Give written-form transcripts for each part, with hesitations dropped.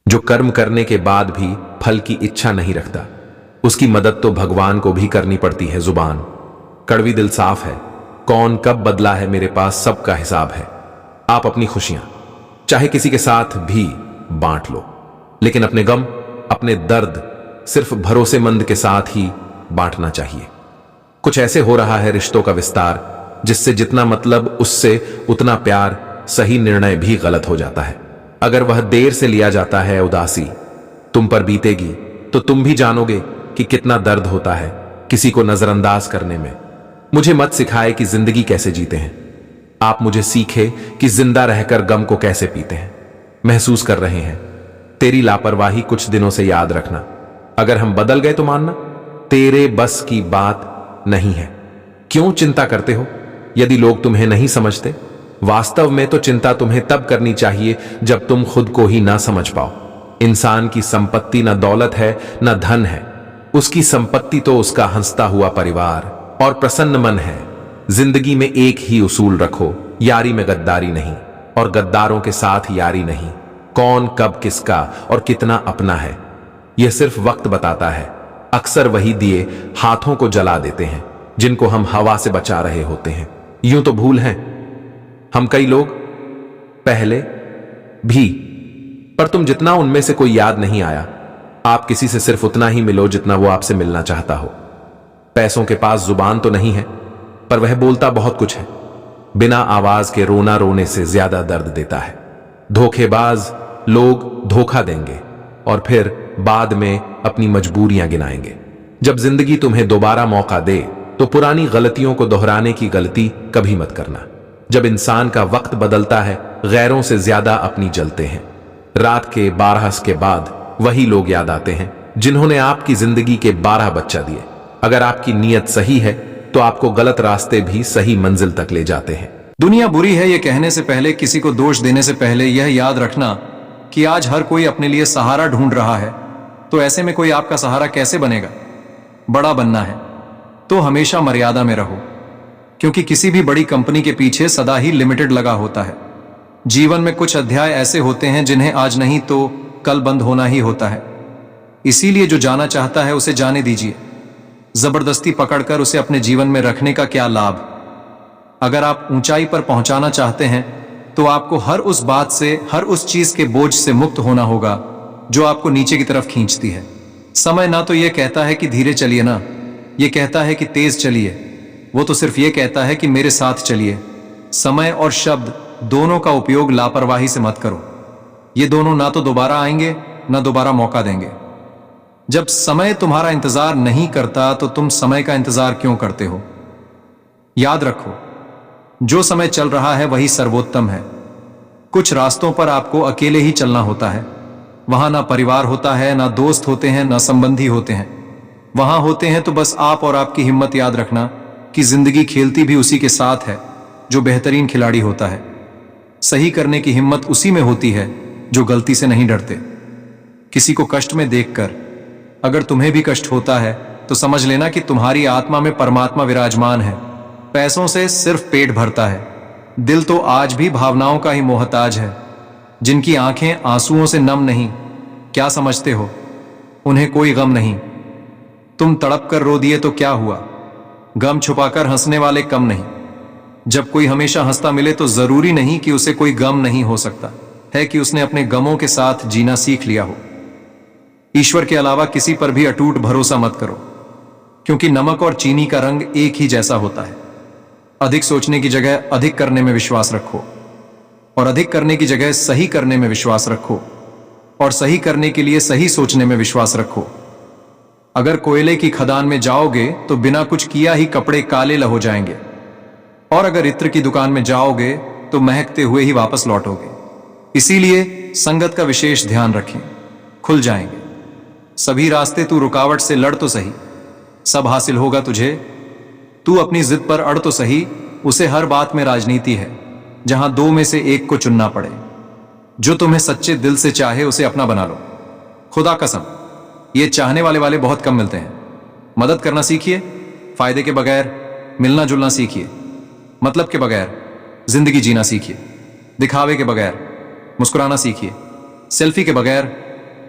जो कर्म करने के बाद भी फल की इच्छा नहीं रखता, उसकी मदद तो भगवान को भी करनी पड़ती है। जुबान कड़वी, दिल साफ है। कौन कब बदला है, मेरे पास सबका हिसाब है। आप अपनी खुशियां चाहे किसी के साथ भी बांट लो, लेकिन अपने गम, अपने दर्द सिर्फ भरोसेमंद के साथ ही बांटना चाहिए। कुछ ऐसे हो रहा है रिश्तों का विस्तार, जिससे जितना मतलब उससे उतना प्यार, सही निर्णय भी गलत हो जाता है। अगर वह देर से लिया जाता है, उदासी तुम पर बीतेगी तो तुम भी जानोगे कि कितना दर्द होता है किसी को नजरअंदाज करने में। मुझे मत सिखाए कि जिंदगी कैसे जीते हैं, आप मुझे सीखे कि जिंदा रहकर गम को कैसे पीते हैं। महसूस कर रहे हैं तेरी लापरवाही कुछ दिनों से, याद रखना। अगर हम बदल गए तो मानना, तेरे बस की बात नहीं है। क्यों चिंता करते हो यदि लोग तुम्हें नहीं समझते? वास्तव में तो चिंता तुम्हें तब करनी चाहिए जब तुम खुद को ही ना समझ पाओ। इंसान की संपत्ति ना दौलत है ना धन है, उसकी संपत्ति तो उसका हंसता हुआ परिवार और प्रसन्न मन है। जिंदगी में एक ही उसूल रखो, यारी में गद्दारी नहीं, और गद्दारों के साथ यारी नहीं। कौन कब किसका और कितना अपना है, यह सिर्फ वक्त बताता है। अक्सर वही दिए हाथों को जला देते हैं जिनको हम हवा से बचा रहे होते हैं। यूं तो भूल हैं हम कई लोग पहले भी, पर तुम जितना उनमें से कोई याद नहीं आया। आप किसी से सिर्फ उतना ही मिलो जितना वो आपसे मिलना चाहता हो। पैसों के पास जुबान तो नहीं है, पर वह बोलता बहुत कुछ है। बिना आवाज के रोना रोने से ज्यादा दर्द देता है। धोखेबाज लोग धोखा देंगे और फिर बाद में अपनी मजबूरियां गिनाएंगे। जब जिंदगी तुम्हें दोबारा मौका दे तो पुरानी गलतियों को दोहराने की गलती कभी मत करना। जब इंसान का वक्त बदलता है, गैरों से ज्यादा अपनी जलते हैं। रात के 12 के बाद वही लोग याद आते हैं जिन्होंने आपकी जिंदगी के 12 बच्चा दिए। अगर आपकी नीयत सही है तो आपको गलत रास्ते भी सही मंजिल तक ले जाते हैं। दुनिया बुरी है ये कहने से पहले, किसी को दोष देने से पहले यह याद रखना कि आज हर कोई अपने लिए सहारा ढूंढ रहा है। तो ऐसे में कोई आपका सहारा कैसे बनेगा? बड़ा बनना है तो हमेशा मर्यादा में रहो, क्योंकि किसी भी बड़ी कंपनी के पीछे सदा ही लिमिटेड लगा होता है। जीवन में कुछ अध्याय ऐसे होते हैं जिन्हें आज नहीं तो कल बंद होना ही होता है। इसीलिए जो जाना चाहता है उसे जाने दीजिए। जबरदस्ती पकड़कर उसे अपने जीवन में रखने का क्या लाभ? अगर आप ऊंचाई पर पहुंचाना चाहते हैं तो आपको हर उस बात से, हर उस चीज के बोझ से मुक्त होना होगा जो आपको नीचे की तरफ खींचती है। समय ना तो यह कहता है कि धीरे चलिए, ना यह कहता है कि तेज चलिए। वो तो सिर्फ ये कहता है कि मेरे साथ चलिए। समय और शब्द दोनों का उपयोग लापरवाही से मत करो। ये दोनों ना तो दोबारा आएंगे ना दोबारा मौका देंगे। जब समय तुम्हारा इंतजार नहीं करता तो तुम समय का इंतजार क्यों करते हो? याद रखो, जो समय चल रहा है वही सर्वोत्तम है। कुछ रास्तों पर आपको अकेले ही चलना होता है। वहां ना परिवार होता है, ना दोस्त होते हैं, ना संबंधी होते हैं। वहां होते हैं तो बस आप और आपकी हिम्मत। याद रखना कि जिंदगी खेलती भी उसी के साथ है जो बेहतरीन खिलाड़ी होता है। सही करने की हिम्मत उसी में होती है जो गलती से नहीं डरते। किसी को कष्ट में देखकर अगर तुम्हें भी कष्ट होता है तो समझ लेना कि तुम्हारी आत्मा में परमात्मा विराजमान है। पैसों से सिर्फ पेट भरता है, दिल तो आज भी भावनाओं का ही मोहताज है। जिनकी आंखें आंसुओं से नम नहीं, क्या समझते हो? उन्हें कोई गम नहीं। तुम तड़प कर रो दिए तो क्या हुआ? गम छुपाकर हंसने वाले कम नहीं। जब कोई हमेशा हंसता मिले तो जरूरी नहीं कि उसे कोई गम नहीं हो सकता है कि उसने अपने गमों के साथ जीना सीख लिया हो। ईश्वर के अलावा किसी पर भी अटूट भरोसा मत करो, क्योंकि नमक और चीनी का रंग एक ही जैसा होता है। अधिक सोचने की जगह अधिक करने में विश्वास रखो, और अधिक करने की जगह सही करने में विश्वास रखो, और सही करने के लिए सही सोचने में विश्वास रखो। अगर कोयले की खदान में जाओगे तो बिना कुछ किया ही कपड़े काले हो जाएंगे, और अगर इत्र की दुकान में जाओगे तो महकते हुए ही वापस लौटोगे। इसीलिए संगत का विशेष ध्यान रखें, खुल जाएंगे सभी रास्ते। तू रुकावट से लड़ तो सही, सब हासिल होगा तुझे। तू अपनी जिद पर अड़ तो सही, उसे हर बात में राजनीति है जहां दो में से एक को चुनना पड़े। जो तुम्हें सच्चे दिल से चाहे उसे अपना बना लो। खुदा कसम, ये चाहने वाले बहुत कम मिलते हैं। मदद करना सीखिए, फायदे के बगैर मिलना जुलना सीखिए, मतलब के बगैर जिंदगी जीना सीखिए, दिखावे के बगैर मुस्कुराना सीखिए, सेल्फी के बगैर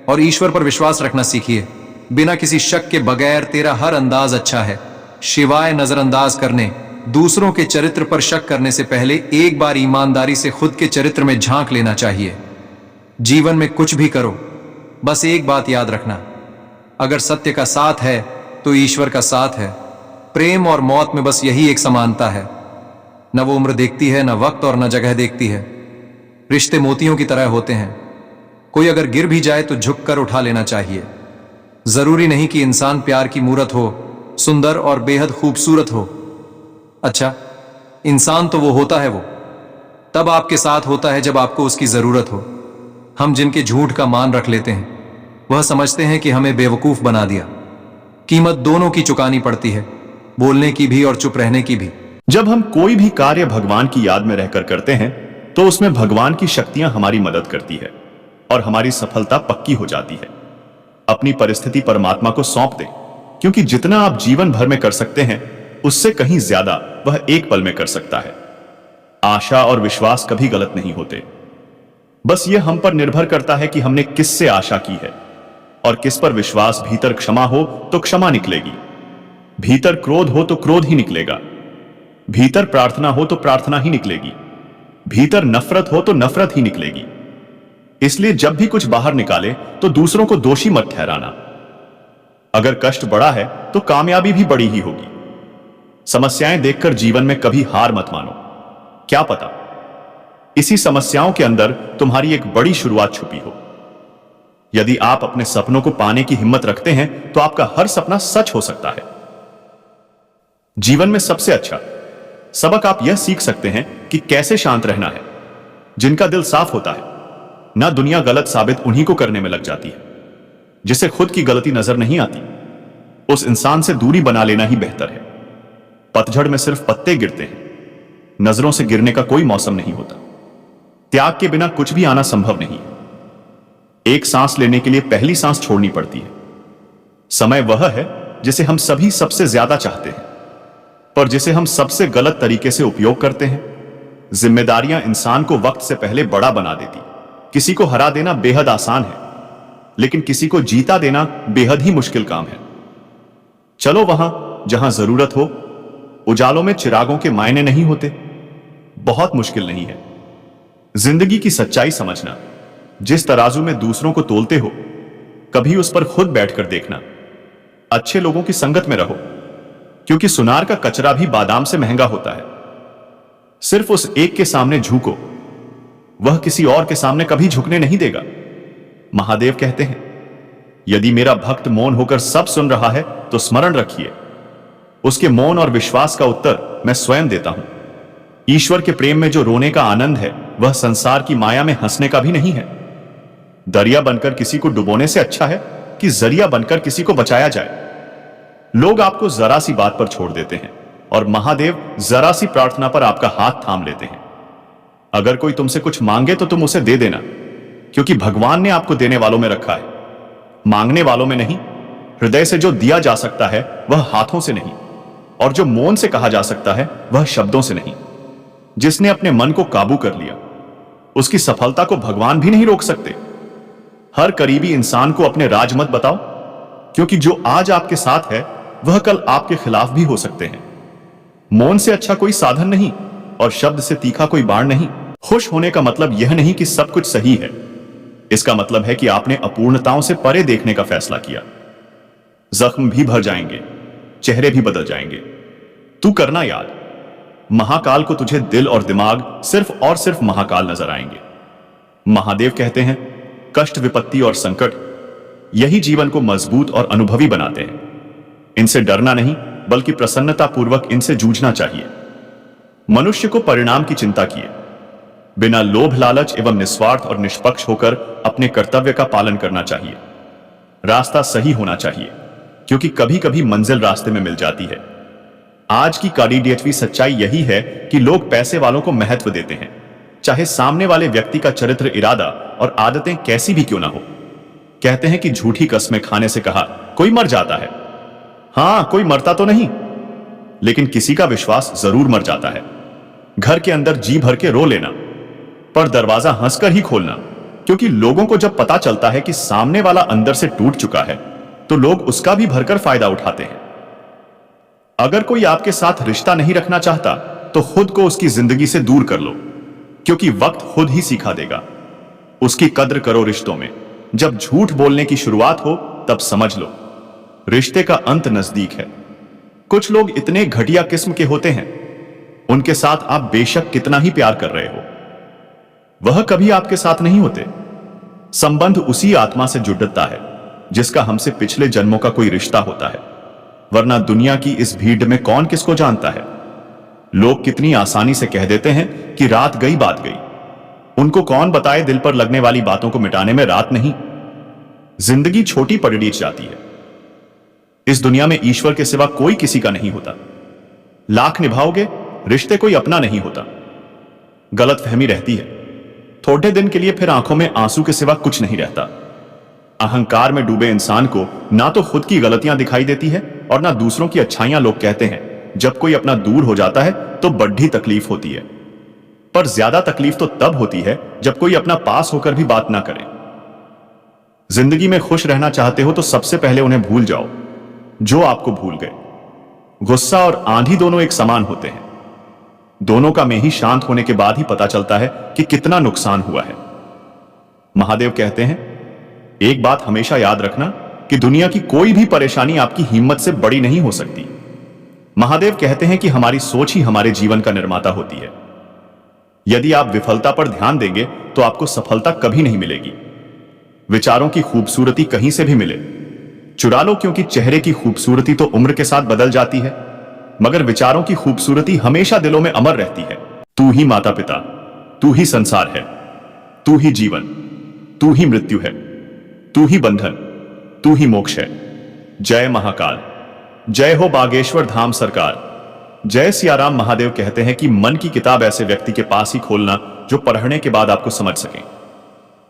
और ईश्वर पर विश्वास रखना सीखिए। बिना किसी शक के बगैर तेरा हर अंदाज अच्छा है, शिवाय नजरअंदाज करने, दूसरों के चरित्र पर शक करने से पहले एक बार ईमानदारी से खुद के चरित्र में झांक लेना चाहिए। जीवन में कुछ भी करो, बस एक बात याद रखना, अगर सत्य का साथ है तो ईश्वर का साथ है। प्रेम और मौत में बस यही एक समानता है, न वो उम्र देखती है, न वक्त और न जगह देखती है। रिश्ते मोतियों की तरह होते हैं, कोई अगर गिर भी जाए तो झुककर उठा लेना चाहिए। जरूरी नहीं कि इंसान प्यार की मूरत हो, सुंदर और बेहद खूबसूरत हो। अच्छा, इंसान तो वो होता है, वो तब आपके साथ होता है जब आपको उसकी जरूरत हो। हम जिनके झूठ का मान रख लेते हैं, वह समझते हैं कि हमें बेवकूफ बना दिया। कीमत दोनों की चुकानी पड़ती है, बोलने की भी और चुप रहने की भी। जब हम कोई भी कार्य भगवान की याद में रहकर करते हैं तो उसमें भगवान की शक्तियां हमारी मदद करती है और हमारी सफलता पक्की हो जाती है। अपनी परिस्थिति परमात्मा को सौंप दें, क्योंकि जितना आप जीवन भर में कर सकते हैं उससे कहीं ज्यादा वह एक पल में कर सकता है। आशा और विश्वास कभी गलत नहीं होते, बस यह हम पर निर्भर करता है कि हमने किससे आशा की है और किस पर विश्वास। भीतर क्षमा हो तो क्षमा निकलेगी, भीतर क्रोध हो तो क्रोध ही निकलेगा, भीतर प्रार्थना हो तो प्रार्थना ही निकलेगी, भीतर नफरत हो तो नफरत ही निकलेगी। इसलिए जब भी कुछ बाहर निकाले तो दूसरों को दोषी मत ठहराना। अगर कष्ट बड़ा है तो कामयाबी भी बड़ी ही होगी। समस्याएं देखकर जीवन में कभी हार मत मानो, क्या पता इसी समस्याओं के अंदर तुम्हारी एक बड़ी शुरुआत छुपी हो। यदि आप अपने सपनों को पाने की हिम्मत रखते हैं तो आपका हर सपना सच हो सकता है। जीवन में सबसे अच्छा सबक आप यह सीख सकते हैं कि कैसे शांत रहना है। जिनका दिल साफ होता है ना, दुनिया गलत साबित उन्हीं को करने में लग जाती है। जिसे खुद की गलती नजर नहीं आती, उस इंसान से दूरी बना लेना ही बेहतर है। पतझड़ में सिर्फ पत्ते गिरते हैं, नजरों से गिरने का कोई मौसम नहीं होता। त्याग के बिना कुछ भी आना संभव नहीं है। एक सांस लेने के लिए पहली सांस छोड़नी पड़ती है। समय वह है जिसे हम सभी सबसे ज्यादा चाहते हैं, पर जिसे हम सबसे गलत तरीके से उपयोग करते हैं। जिम्मेदारियां इंसान को वक्त से पहले बड़ा बना देती। किसी को हरा देना बेहद आसान है, लेकिन किसी को जीता देना बेहद ही मुश्किल काम है। चलो वहां जहां जरूरत हो। उजालों में चिरागों के मायने नहीं होते। बहुत मुश्किल नहीं है जिंदगी की सच्चाई समझना। जिस तराजू में दूसरों को तोलते हो, कभी उस पर खुद बैठकर देखना। अच्छे लोगों की संगत में रहो, क्योंकि सुनार का कचरा भी बादाम से महंगा होता है। सिर्फ उस एक के सामने झुको, वह किसी और के सामने कभी झुकने नहीं देगा। महादेव कहते हैं, यदि मेरा भक्त मौन होकर सब सुन रहा है तो स्मरण रखिए, उसके मौन और विश्वास का उत्तर मैं स्वयं देता हूं। ईश्वर के प्रेम में जो रोने का आनंद है, वह संसार की माया में हंसने का भी नहीं है। दरिया बनकर किसी को डुबोने से अच्छा है कि जरिया बनकर किसी को बचाया जाए। लोग आपको जरा सी बात पर छोड़ देते हैं और महादेव जरा सी प्रार्थना पर आपका हाथ थाम लेते हैं। अगर कोई तुमसे कुछ मांगे तो तुम उसे दे देना, क्योंकि भगवान ने आपको देने वालों में रखा है, मांगने वालों में नहीं। हृदय से जो दिया जा सकता है वह हाथों से नहीं, और जो मौन से कहा जा सकता है वह शब्दों से नहीं। जिसने अपने मन को काबू कर लिया, उसकी सफलता को भगवान भी नहीं रोक सकते। हर करीबी इंसान को अपने राज मत बताओ, क्योंकि जो आज आपके साथ है वह कल आपके खिलाफ भी हो सकते हैं। मौन से अच्छा कोई साधन नहीं और शब्द से तीखा कोई बाण नहीं। खुश होने का मतलब यह नहीं कि सब कुछ सही है, इसका मतलब है कि आपने अपूर्णताओं से परे देखने का फैसला किया। जख्म भी भर जाएंगे, चेहरे भी बदल जाएंगे। तू करना याद, महाकाल को तुझे दिल और दिमाग सिर्फ और सिर्फ महाकाल नजर आएंगे। महादेव कहते हैं, कष्ट, विपत्ति और संकट यही जीवन को मजबूत और अनुभवी बनाते हैं। इनसे डरना नहीं, बल्कि प्रसन्नतापूर्वक इनसे जूझना चाहिए। मनुष्य को परिणाम की चिंता किए बिना लोभ लालच एवं निस्वार्थ और निष्पक्ष होकर अपने कर्तव्य का पालन करना चाहिए। रास्ता सही होना चाहिए, क्योंकि कभी कभी मंजिल रास्ते में मिल जाती है। आज की कड़वी सच्चाई यही है कि लोग पैसे वालों को महत्व देते हैं, चाहे सामने वाले व्यक्ति का चरित्र, इरादा और आदतें कैसी भी क्यों ना हो। कहते हैं कि झूठी कस्में खाने से कहा कोई मर जाता है। हां, कोई मरता तो नहीं, लेकिन किसी का विश्वास जरूर मर जाता है। घर के अंदर जी भर के रो लेना, पर दरवाजा हंसकर ही खोलना, क्योंकि लोगों को जब पता चलता है कि सामने वाला अंदर से टूट चुका है तो लोग उसका भी भरकर फायदा उठाते हैं। अगर कोई आपके साथ रिश्ता नहीं रखना चाहता तो खुद को उसकी जिंदगी से दूर कर लो, क्योंकि वक्त खुद ही सिखा देगा। उसकी कद्र करो रिश्तों में। जब झूठ बोलने की शुरुआत हो तब समझ लो रिश्ते का अंत नजदीक है। कुछ लोग इतने घटिया किस्म के होते हैं, उनके साथ आप बेशक कितना ही प्यार कर रहे हो, वह कभी आपके साथ नहीं होते। संबंध उसी आत्मा से जुड़ता है जिसका हमसे पिछले जन्मों का कोई रिश्ता होता है, वरना दुनिया की इस भीड़ में कौन किसको जानता है। लोग कितनी आसानी से कह देते हैं कि रात गई बात गई। उनको कौन बताए दिल पर लगने वाली बातों को मिटाने में रात नहीं, जिंदगी छोटी पड़ीच जाती है। इस दुनिया में ईश्वर के सिवा कोई किसी का नहीं होता। लाख निभाओगे रिश्ते कोई अपना नहीं होता। गलतफहमी रहती है थोड़े दिन के लिए, फिर आंखों में आंसू के सिवा कुछ नहीं रहता। अहंकार में डूबे इंसान को ना तो खुद की गलतियां दिखाई देती है और ना दूसरों की अच्छाइयां। लोग कहते हैं जब कोई अपना दूर हो जाता है तो बड़ी तकलीफ होती है, पर ज्यादा तकलीफ तो तब होती है जब कोई अपना पास होकर भी बात ना करे। जिंदगी में खुश रहना चाहते हो तो सबसे पहले उन्हें भूल जाओ जो आपको भूल गए। गुस्सा और आंधी दोनों एक समान होते हैं। दोनों का में ही शांत होने के बाद ही पता चलता है कि कितना नुकसान हुआ है। महादेव कहते हैं एक बात हमेशा याद रखना कि दुनिया की कोई भी परेशानी आपकी हिम्मत से बड़ी नहीं हो सकती। महादेव कहते हैं कि हमारी सोच ही हमारे जीवन का निर्माता होती है। यदि आप विफलता पर ध्यान देंगे तो आपको सफलता कभी नहीं मिलेगी। विचारों की खूबसूरती कहीं से भी मिले चुरा लो, क्योंकि चेहरे की खूबसूरती तो उम्र के साथ बदल जाती है, मगर विचारों की खूबसूरती हमेशा दिलों में अमर रहती है। तू ही माता पिता, तू ही संसार है, तू ही जीवन, तू ही मृत्यु है, तू ही बंधन, तू ही मोक्ष है। जय महाकाल, जय हो बागेश्वर धाम सरकार, जय सियाराम। महादेव कहते हैं कि मन की किताब ऐसे व्यक्ति के पास ही खोलना जो पढ़ने के बाद आपको समझ सके।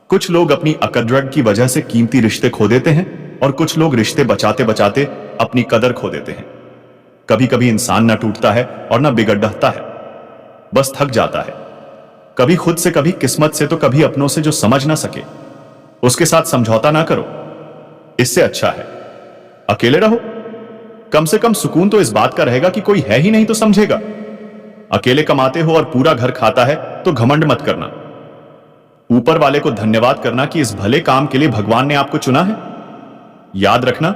कुछ लोग अपनी अकद्रग की वजह से कीमती रिश्ते खो देते हैं और कुछ लोग रिश्ते बचाते बचाते अपनी कदर खो देते हैं। कभी कभी इंसान ना टूटता है और ना बिगड़ता है, बस थक जाता है। कभी खुद से, कभी किस्मत से, तो कभी अपनों से। जो समझ ना सके उसके साथ समझौता ना करो, इससे अच्छा है अकेले रहो। कम से कम सुकून तो इस बात का रहेगा कि कोई है ही नहीं तो समझेगा। अकेले कमाते हो और पूरा घर खाता है तो घमंड मत करना। ऊपर वाले को धन्यवाद करना कि इस भले काम के लिए भगवान ने आपको चुना है। याद रखना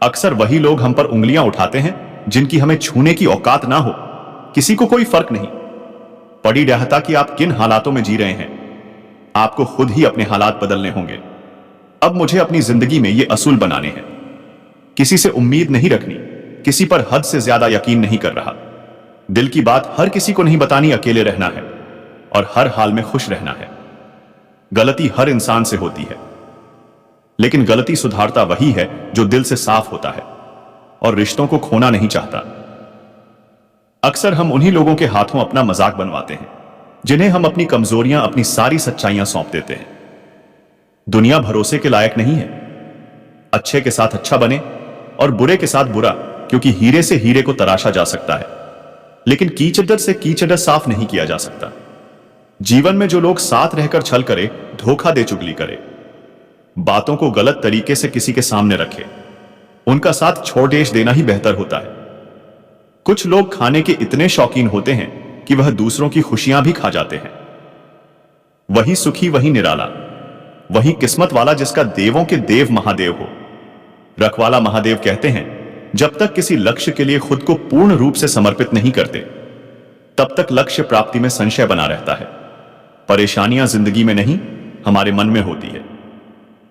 अक्सर वही लोग हम पर उंगलियां उठाते हैं जिनकी हमें छूने की औकात ना हो। किसी को कोई फर्क नहीं पड़ी रहता कि आप किन हालातों में जी रहे हैं। आपको खुद ही अपने हालात बदलने होंगे। अब मुझे अपनी जिंदगी में ये असूल बनाने हैं। किसी से उम्मीद नहीं रखनी, किसी पर हद से ज्यादा यकीन नहीं कर रहा। दिल की बात हर किसी को नहीं बतानी, अकेले रहना है और हर हाल में खुश रहना है। गलती हर इंसान से होती है, लेकिन गलती सुधारता वही है जो दिल से साफ होता है और रिश्तों को खोना नहीं चाहता। अक्सर हम उन्हीं लोगों के हाथों अपना मजाक बनवाते हैं जिन्हें हम अपनी कमजोरियां, अपनी सारी सच्चाइयां सौंप देते हैं। दुनिया भरोसे के लायक नहीं है। अच्छे के साथ अच्छा बने और बुरे के साथ बुरा, क्योंकि हीरे से हीरे को तराशा जा सकता है, लेकिन कीचड़ से कीचड़ साफ नहीं किया जा सकता। जीवन में जो लोग साथ रहकर छल करे, धोखा दे चुगली करे, बातों को गलत तरीके से किसी के सामने रखे, उनका साथ छोड़ देना ही बेहतर होता है। कुछ लोग खाने के इतने शौकीन होते हैं कि वह दूसरों की खुशियां भी खा जाते हैं। वही सुखी, वही निराला, वही किस्मत वाला जिसका देवों के देव महादेव हो। रखवाला महादेव कहते हैं जब तक किसी लक्ष्य के लिए खुद को पूर्ण रूप से समर्पित नहीं करते तब तक लक्ष्य प्राप्ति में संशय बना रहता है। परेशानियां जिंदगी में नहीं, हमारे मन में होती है।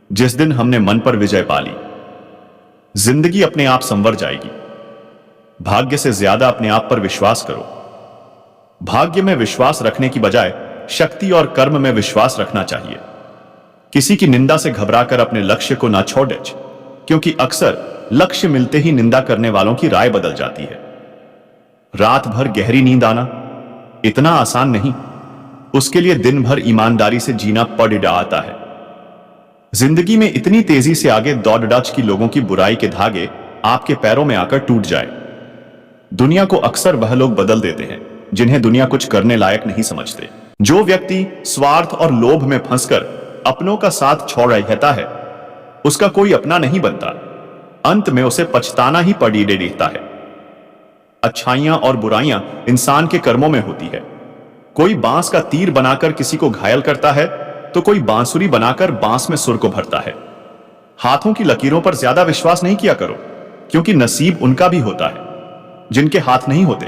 जिस दिन हमने मन पर विजय पा ली, जिंदगी अपने आप संवर जाएगी। भाग्य से ज्यादा अपने आप पर विश्वास करो। भाग्य में विश्वास रखने की बजाय शक्ति और कर्म में विश्वास रखना चाहिए। किसी की निंदा से घबराकर अपने लक्ष्य को ना छोड़े, क्योंकि अक्सर लक्ष्य मिलते ही निंदा करने वालों की राय बदल जाती है। रात भर गहरी नींद आना इतना आसान नहीं, उसके लिए दिन भर ईमानदारी से जीना पड़ जाता है। जिंदगी में इतनी तेजी से आगे दौड़ डच की लोगों की बुराई के धागे आपके पैरों में आकर टूट जाए। दुनिया को अक्सर वह लोग बदल देते हैं जिन्हें दुनिया कुछ करने लायक नहीं समझते। जो व्यक्ति स्वार्थ और लोभ में फंसकर अपनों का साथ छोड़ रहता है, उसका कोई अपना नहीं बनता। अंत में उसे पछताना ही पड़ी रहता है। अच्छाइयां और बुराइयां इंसान के कर्मों में होती है। कोई बांस का तीर बनाकर किसी को घायल करता है, तो कोई बांसुरी बनाकर बांस में सुर को भरता है। हाथों की लकीरों पर ज्यादा विश्वास नहीं किया करो, क्योंकि नसीब उनका भी होता है जिनके हाथ नहीं होते।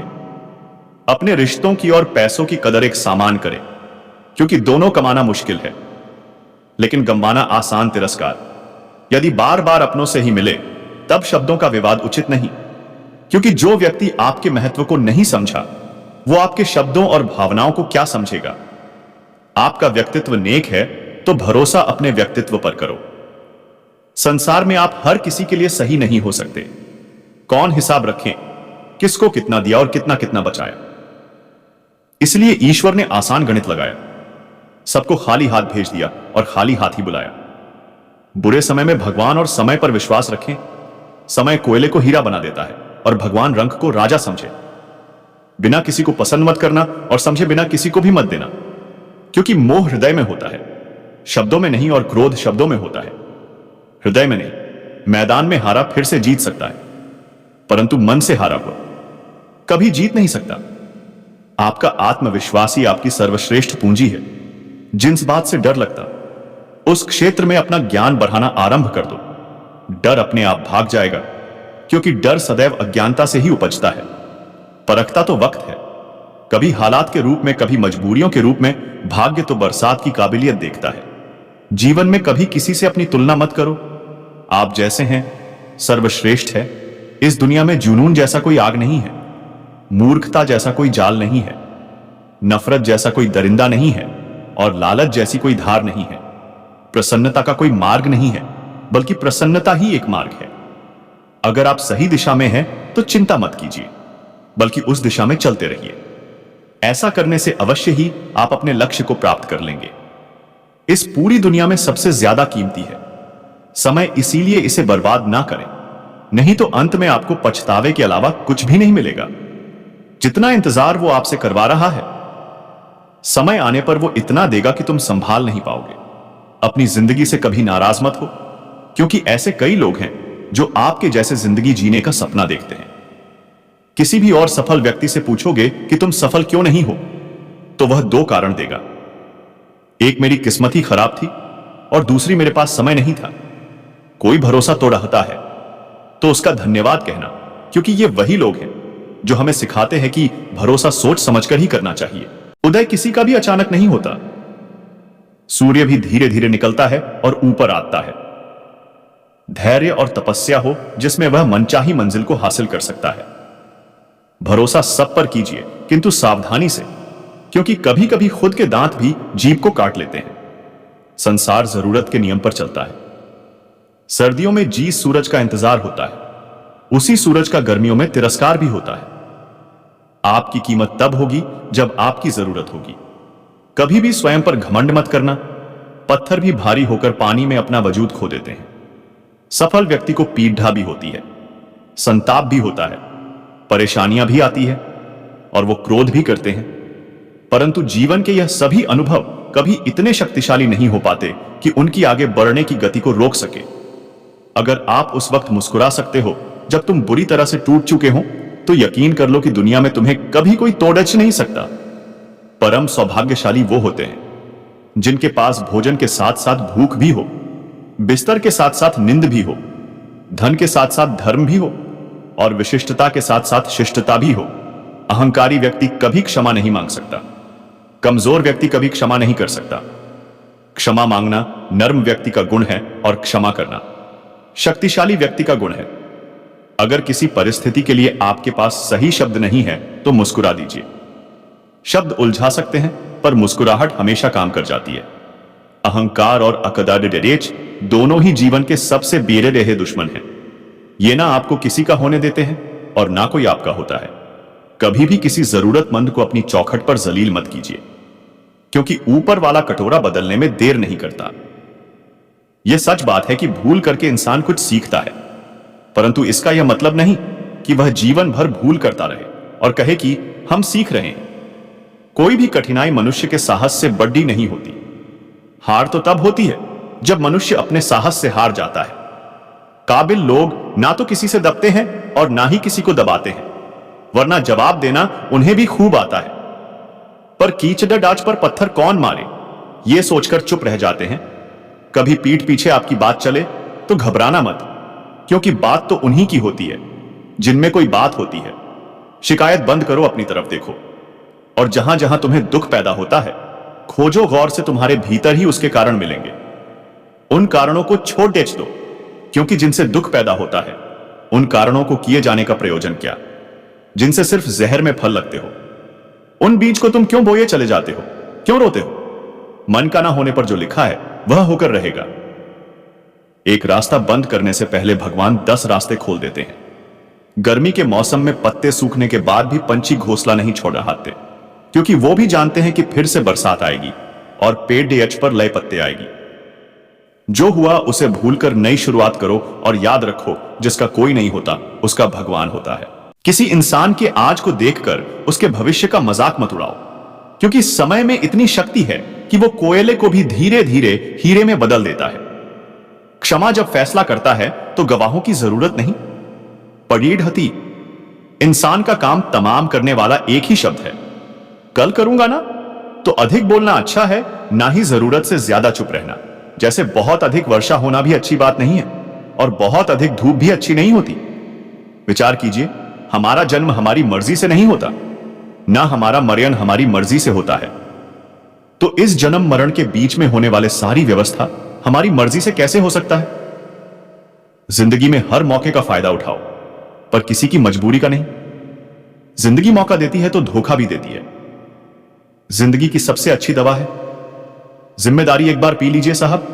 अपने रिश्तों की और पैसों की कदर एक सामान करें, क्योंकि दोनों कमाना मुश्किल है लेकिन गंवाना आसान। तिरस्कार यदि बार बार अपनों से ही मिले तब शब्दों का विवाद उचित नहीं, क्योंकि जो व्यक्ति आपके महत्व को नहीं समझा वो आपके शब्दों और भावनाओं को क्या समझेगा। आपका व्यक्तित्व नेक है तो भरोसा अपने व्यक्तित्व पर करो। संसार में आप हर किसी के लिए सही नहीं हो सकते। कौन हिसाब रखें किसको कितना दिया और कितना कितना बचाया। इसलिए ईश्वर ने आसान गणित लगाया, सबको खाली हाथ भेज दिया और खाली हाथ ही बुलाया। बुरे समय में भगवान और समय पर विश्वास रखें। समय कोयले को हीरा बना देता है और भगवान रंग को राजा समझे। बिना किसी को पसंद मत करना और समझे बिना किसी को भी मत देना, क्योंकि मोह हृदय में होता है, शब्दों में नहीं, और क्रोध शब्दों में होता है, हृदय में नहीं। मैदान में हारा फिर से जीत सकता है, परंतु मन से हारा हुआ कभी जीत नहीं सकता। आपका आत्मविश्वास ही आपकी सर्वश्रेष्ठ पूंजी है। जिस बात से डर लगता उस क्षेत्र में अपना ज्ञान बढ़ाना आरंभ कर दो। डर अपने आप भाग जाएगा, क्योंकि डर सदैव अज्ञानता से ही उपजता है। परखता तो वक्त है, कभी हालात के रूप में, कभी मजबूरियों के रूप में। भाग्य तो बरसात की काबिलियत देखता है। जीवन में कभी किसी से अपनी तुलना मत करो। आप जैसे हैं सर्वश्रेष्ठ है। इस दुनिया में जुनून जैसा कोई आग नहीं है, मूर्खता जैसा कोई जाल नहीं है, नफरत जैसा कोई दरिंदा नहीं है, और लालच जैसी कोई धार नहीं है। प्रसन्नता का कोई मार्ग नहीं है, बल्कि प्रसन्नता ही एक मार्ग है। अगर आप सही दिशा में हैं तो चिंता मत कीजिए, बल्कि उस दिशा में चलते रहिए। ऐसा करने से अवश्य ही आप अपने लक्ष्य को प्राप्त कर लेंगे। इस पूरी दुनिया में सबसे ज्यादा कीमती है समय, इसीलिए इसे बर्बाद ना करें, नहीं तो अंत में आपको पछतावे के अलावा कुछ भी नहीं मिलेगा। जितना इंतजार वो आपसे करवा रहा है, समय आने पर वो इतना देगा कि तुम संभाल नहीं पाओगे। अपनी जिंदगी से कभी नाराज मत हो, क्योंकि ऐसे कई लोग हैं जो आपके जैसे जिंदगी जीने का सपना देखते हैं। किसी भी और सफल व्यक्ति से पूछोगे कि तुम सफल क्यों नहीं हो, तो वह दो कारण देगा। एक, मेरी किस्मत ही खराब थी, और दूसरी, मेरे पास समय नहीं था। कोई भरोसा तोड़ता है तो उसका धन्यवाद कहना, क्योंकि ये वही लोग हैं जो हमें सिखाते हैं कि भरोसा सोच समझकर ही करना चाहिए। उदय किसी का भी अचानक नहीं होता। सूर्य भी धीरे धीरे निकलता है और ऊपर आता है। धैर्य और तपस्या हो जिसमें वह मनचाही मंजिल को हासिल कर सकता है। भरोसा सब पर कीजिए, किंतु सावधानी से, क्योंकि कभी कभी खुद के दांत भी जीभ को काट लेते हैं। संसार जरूरत के नियम पर चलता है। सर्दियों में जिस सूरज का इंतजार होता है, उसी सूरज का गर्मियों में तिरस्कार भी होता है। आपकी कीमत तब होगी जब आपकी जरूरत होगी। कभी भी स्वयं पर घमंड मत करना। पत्थर भी भारी होकर पानी में अपना वजूद खो देते हैं। सफल व्यक्ति को पीड़ा भी होती है, संताप भी होता है, परेशानियां भी आती है, और वो क्रोध भी करते हैं। परंतु जीवन के यह सभी अनुभव कभी इतने शक्तिशाली नहीं हो पाते कि उनकी आगे बढ़ने की गति को रोक सके। अगर आप उस वक्त मुस्कुरा सकते हो जब तुम बुरी तरह से टूट चुके हो, तो यकीन कर लो कि दुनिया में तुम्हें कभी कोई तोड़ नहीं सकता। परम सौभाग्यशाली वो होते हैं जिनके पास भोजन के साथ साथ भूख भी हो, बिस्तर के साथ साथ नींद भी हो, धन के साथ साथ धर्म भी हो, और विशिष्टता के साथ साथ शिष्टता भी हो। अहंकारी व्यक्ति कभी क्षमा नहीं मांग सकता। कमजोर व्यक्ति कभी क्षमा नहीं कर सकता। क्षमा मांगना नर्म व्यक्ति का गुण है, और क्षमा करना शक्तिशाली व्यक्ति का गुण है। अगर किसी परिस्थिति के लिए आपके पास सही शब्द नहीं है तो मुस्कुरा दीजिए। शब्द उलझा सकते हैं, पर मुस्कुराहट हमेशा काम कर जाती है। अहंकार और अकदारेज दोनों ही जीवन के सबसे बेरे रहे दुश्मन हैं। ये ना आपको किसी का होने देते हैं और ना कोई आपका होता है। कभी भी किसी जरूरतमंद को अपनी चौखट पर जलील मत कीजिए, क्योंकि ऊपर वाला कटोरा बदलने में देर नहीं करता। यह सच बात है कि भूल करके इंसान कुछ सीखता है, परंतु इसका यह मतलब नहीं कि वह जीवन भर भूल करता रहे और कहे कि हम सीख रहे हैं। कोई भी कठिनाई मनुष्य के साहस से बड़ी नहीं होती। हार तो तब होती है जब मनुष्य अपने साहस से हार जाता है। काबिल लोग ना तो किसी से दबते हैं और ना ही किसी को दबाते हैं, वरना जवाब देना उन्हें भी खूब आता है। पर कीचड़ डांच पर पत्थर कौन मारे, ये सोचकर चुप रह जाते हैं। कभी पीठ पीछे आपकी बात चले तो घबराना मत, क्योंकि बात तो उन्हीं की होती है जिनमें कोई बात होती है। शिकायत बंद करो, अपनी तरफ देखो, और जहां जहां तुम्हें दुख पैदा होता है खोजो गौर से, तुम्हारे भीतर ही उसके कारण मिलेंगे। उन कारणों को छोड़ देच दो, क्योंकि जिनसे दुख पैदा होता है उन कारणों को किए जाने का प्रयोजन क्या, जिनसे सिर्फ जहर में फल लगते हो। उन बीज को तुम क्यों बोए चले जाते हो, क्यों रोते हो? मन का ना होने पर जो लिखा है वह होकर रहेगा। एक रास्ता बंद करने से पहले भगवान 10 रास्ते खोल देते हैं। गर्मी के मौसम में पत्ते सूखने के बाद भी पंछी घोंसला नहीं छोड़ रहाते, क्योंकि वो भी जानते हैं कि फिर से बरसात आएगी और पेड़ डेच पर लय पत्ते आएगी। जो हुआ उसे भूलकर नई शुरुआत करो और याद रखो, जिसका कोई नहीं होता उसका भगवान होता है। किसी इंसान के आज को देखकर उसके भविष्य का मजाक मत उड़ाओ, क्योंकि समय में इतनी शक्ति है कि वो कोयले को भी धीरे धीरे हीरे में बदल देता है। क्षमा जब फैसला करता है तो गवाहों की जरूरत नहीं। पड़ीढ़ हती, इंसान का काम तमाम करने वाला एक ही शब्द है, कल करूंगा ना। तो अधिक बोलना अच्छा है, ना ही जरूरत से ज्यादा चुप रहना। जैसे बहुत अधिक वर्षा होना भी अच्छी बात नहीं है और बहुत अधिक धूप भी अच्छी नहीं होती। विचार कीजिए, हमारा जन्म हमारी मर्जी से नहीं होता, ना हमारा मरण हमारी मर्जी से होता है। तो इस जन्म मरण के बीच में होने वाले सारी व्यवस्था हमारी मर्जी से कैसे हो सकता है? जिंदगी में हर मौके का फायदा उठाओ, पर किसी की मजबूरी का नहीं। जिंदगी मौका देती है तो धोखा भी देती है। जिंदगी की सबसे अच्छी दवा है जिम्मेदारी। एक बार पी लीजिए साहब,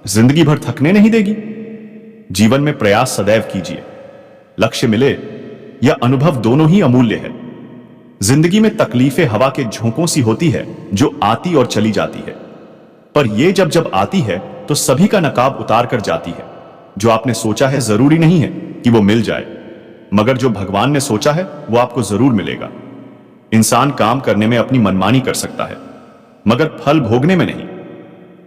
जिंदगी भर थकने नहीं देगी। जीवन में प्रयास सदैव कीजिए, लक्ष्य मिले या अनुभव दोनों ही अमूल्य है। जिंदगी में तकलीफें हवा के झोंकों सी होती है जो आती और चली जाती है, पर यह जब जब आती है तो सभी का नकाब उतार कर जाती है। जो आपने सोचा है जरूरी नहीं है कि वो मिल जाए, मगर जो भगवान ने सोचा है वो आपको जरूर मिलेगा। इंसान काम करने में अपनी मनमानी कर सकता है, मगर फल भोगने में नहीं।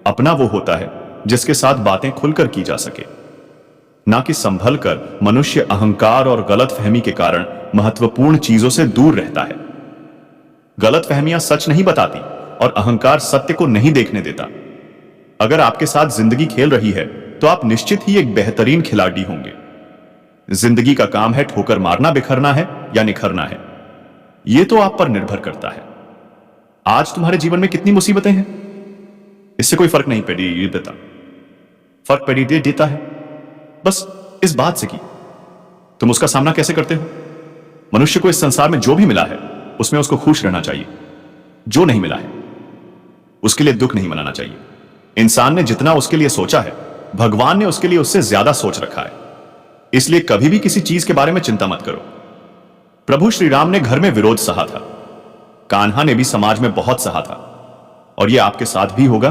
अपना वो होता है जिसके साथ बातें खुलकर की जा सके, ना कि संभल कर। मनुष्य अहंकार और गलतफहमी के कारण महत्वपूर्ण चीजों से दूर रहता है। गलतफहमियां सच नहीं बताती और अहंकार सत्य को नहीं देखने देता। अगर आपके साथ जिंदगी खेल रही है तो आप निश्चित ही एक बेहतरीन खिलाड़ी होंगे। जिंदगी का काम है ठोकर मारना, बिखरना है या निखरना है, यह तो आप पर निर्भर करता है। आज तुम्हारे जीवन में कितनी मुसीबतें हैं, इससे कोई फर्क नहीं पड़ी देता। फर्क पड़ी देता है बस इस बात से कि तुम उसका सामना कैसे करते हो। मनुष्य को इस संसार में जो भी मिला है उसमें उसको खुश रहना चाहिए। जो नहीं मिला है उसके लिए दुख नहीं मनाना चाहिए। इंसान ने जितना उसके लिए सोचा है, भगवान ने उसके लिए उससे ज्यादा सोच रखा है। इसलिए कभी भी किसी चीज के बारे में चिंता मत करो। प्रभु श्री राम ने घर में विरोध सहा था, कान्हा ने भी समाज में बहुत सहा था, और यह आपके साथ भी होगा।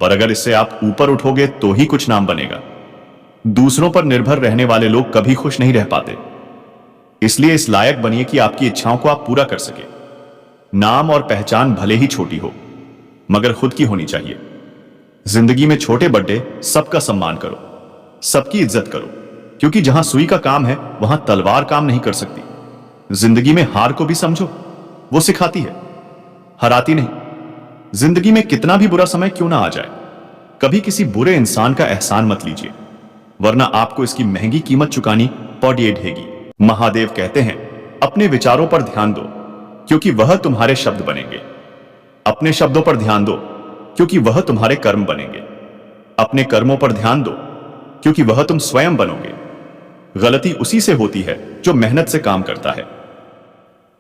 पर अगर इससे आप ऊपर उठोगे तो ही कुछ नाम बनेगा। दूसरों पर निर्भर रहने वाले लोग कभी खुश नहीं रह पाते। इसलिए इस लायक बनिए कि आपकी इच्छाओं को आप पूरा कर सके। नाम और पहचान भले ही छोटी हो, मगर खुद की होनी चाहिए। जिंदगी में छोटे बड़े सबका सम्मान करो, सबकी इज्जत करो, क्योंकि जहां सुई का काम है वहां तलवार काम नहीं कर सकती। जिंदगी में हार को भी समझो, वो सिखाती है, हराती नहीं। जिंदगी में कितना भी बुरा समय क्यों ना आ जाए, कभी किसी बुरे इंसान का एहसान मत लीजिए, वरना आपको इसकी महंगी कीमत चुकानी पड़ेगी। महादेव कहते हैं, अपने विचारों पर ध्यान दो क्योंकि वह तुम्हारे शब्द बनेंगे। अपने शब्दों पर ध्यान दो क्योंकि वह तुम्हारे कर्म बनेंगे। अपने कर्मों पर ध्यान दो क्योंकि वह तुम स्वयं बनोगे। गलती उसी से होती है जो मेहनत से काम करता है।